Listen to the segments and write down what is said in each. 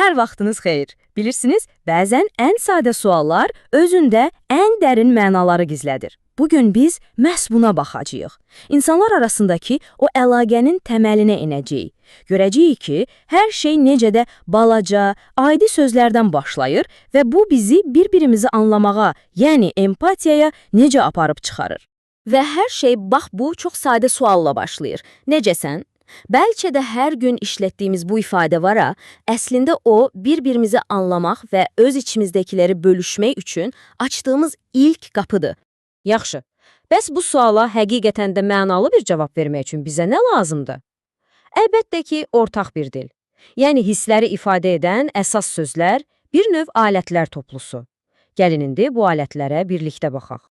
Hər vaxtınız xeyir. Bilirsiniz, bəzən ən sadə suallar özündə ən dərin mənaları gizlədir. Bugün biz məhz buna baxacağıq. İnsanlar arasındakı o əlaqənin təməlinə enəcəyik. Görəcəyik ki, hər şey necə də balaca, adi sözlərdən başlayır və bu bizi bir-birimizi anlamağa, yəni empatiyaya necə aparıb çıxarır. Və hər şey bax bu çox sadə sualla başlayır. Necəsən? Bəlkə də hər gün işlətdiyimiz bu ifadə var, əslində o, bir-birimizi anlamaq və öz içimizdəkiləri bölüşmək üçün açdığımız ilk qapıdır. Yaxşı, bəs bu suala həqiqətən də mənalı bir cavab vermək üçün bizə nə lazımdır? Əlbəttə ki, ortaq bir dil. Yəni hissləri ifadə edən əsas sözlər, bir növ alətlər toplusu. Gəlin indi bu alətlərə birlikdə baxaq.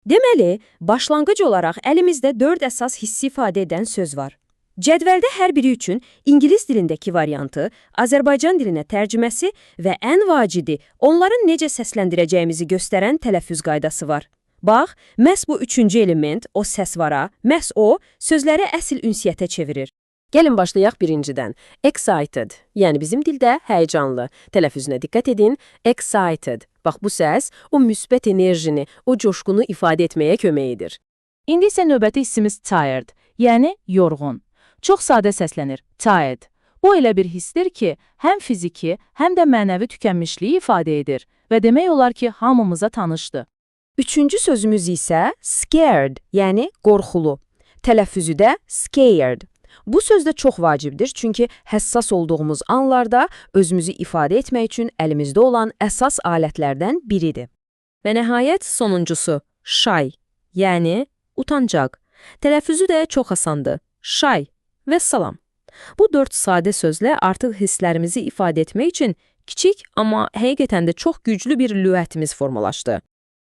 Deməli, başlanğıc olaraq əlimizdə 4 əsas hissi ifadə edən söz var. Cədvəldə hər biri üçün İngilis dilindəki variantı, Azərbaycan dilinə tərcüməsi və ən vacidi, onların necə səsləndirəcəyimizi göstərən tələffüz qaydası var. Bax, məhz bu üçüncü element, o səs vara, məhz o, sözləri əsl ünsiyyətə çevirir. Gəlin başlayaq birincidən. Excited, yəni bizim dildə həyəcanlı. Tələffüzünə diqqət edin, excited. Bax bu səs, o müsbət enerjini, o coşqunu ifadə etməyə kömək edir. İndi isə növbəti hissimiz tired, yəni yorğun. Çox sadə səslənir, tired. Bu elə bir hissdir ki, həm fiziki, həm də mənəvi tükənmişliyi ifadə edir və demək olar ki, hamımıza tanışdır. Üçüncü sözümüz isə scared, yəni qorxulu. Tələffüzü də scared. Bu söz də çox vacibdir, çünki həssas olduğumuz anlarda özümüzü ifadə etmək üçün əlimizdə olan əsas alətlərdən biridir. Və nəhayət sonuncusu, shy, yəni utancaq. Tələffüzü də çox asandır, shy. Və salam. Bu 4 sadə sözlə artıq hisslərimizi ifadə etmək üçün kiçik, amma həqiqətən də çox güclü bir lüğətimiz formalaşdı.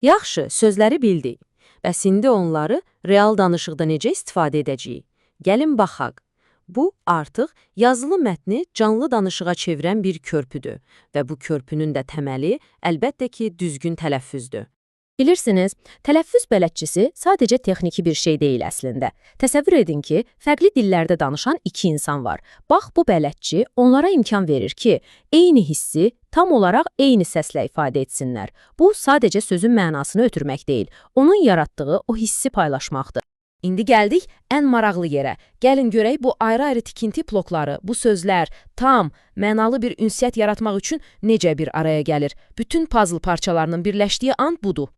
Yaxşı, sözləri bildik. Bəs indi onları real danışıqda necə istifadə edəcəyik? Gəlin baxaq. Bu artıq yazılı mətni canlı danışığa çevirən bir körpüdür və bu körpünün də təməli əlbəttə ki, düzgün tələffüzdür. Bilirsiniz, tələffüz bələdçisi sadəcə texniki bir şey deyil əslində. Təsəvvür edin ki, fərqli dillərdə danışan 2 insan var. Bax, bu bələdçi onlara imkan verir ki, eyni hissi tam olaraq eyni səslə ifadə etsinlər. Bu, sadəcə sözün mənasını ötürmək deyil, onun yaratdığı o hissi paylaşmaqdır. İndi gəldik ən maraqlı yerə. Gəlin görək bu ayrı-ayrı tikinti blokları, bu sözlər tam, mənalı bir ünsiyyət yaratmaq üçün necə bir araya gəlir. Bütün puzzle parçalarının birləşdiyi an budur.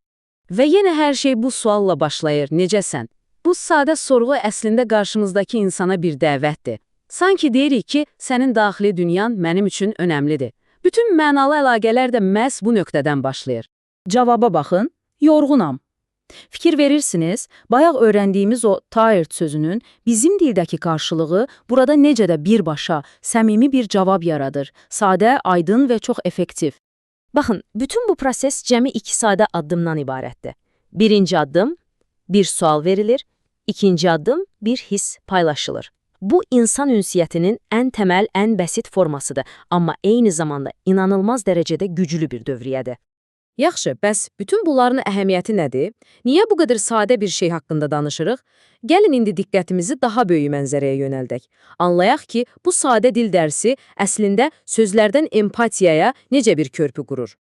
Və yenə hər şey bu sualla başlayır, necəsən? Bu sadə sorğu əslində qarşımızdakı insana bir dəvətdir. Sanki deyirik ki, sənin daxili dünyan mənim üçün önəmlidir. Bütün mənalı əlaqələr də məhz bu nöqtədən başlayır. Cavaba baxın, yorğunam. Fikir verirsiniz, bayaq öyrəndiyimiz o tired sözünün bizim dildəki qarşılığı burada necə də birbaşa, səmimi bir cavab yaradır. Sadə, aydın və çox effektiv. Baxın, bütün bu proses cəmi 2 sadə addımdan ibarətdir. Birinci addım, bir sual verilir. İkinci addım, bir hiss paylaşılır. Bu, insan ünsiyyətinin ən təməl, ən bəsit formasıdır, amma eyni zamanda inanılmaz dərəcədə güclü bir dövriyyədir. Yaxşı, bəs bütün bunların əhəmiyyəti nədir? Niyə bu qədər sadə bir şey haqqında danışırıq? Gəlin indi diqqətimizi daha böyük mənzərəyə yönəldək. Anlayaq ki, bu sadə dil dərsi əslində sözlərdən empatiyaya necə bir körpü qurur.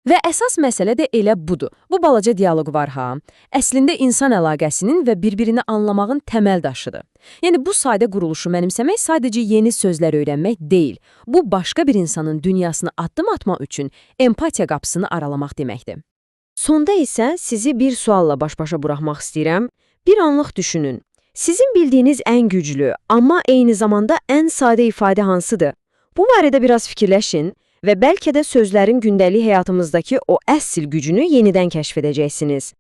Və əsas məsələ də elə budur. Bu balaca dialoq var ha. Əslində insan əlaqəsinin və bir-birini anlamağın təməl daşıdır. Yəni bu sadə quruluşu mənimsəmək sadəcə yeni sözlər öyrənmək deyil. Bu başqa bir insanın dünyasına addım atmaq üçün empatiya qapısını aralamaq deməkdir. Sonda isə sizi bir sualla baş-başa buraxmaq istəyirəm. Bir anlıq düşünün. Sizin bildiyiniz ən güclü, amma eyni zamanda ən sadə ifadə hansıdır? Bu barədə biraz fikirləşin. Və bəlkə də sözlərin gündəlik həyatımızdakı o əsl gücünü yenidən kəşf edəcəksiniz.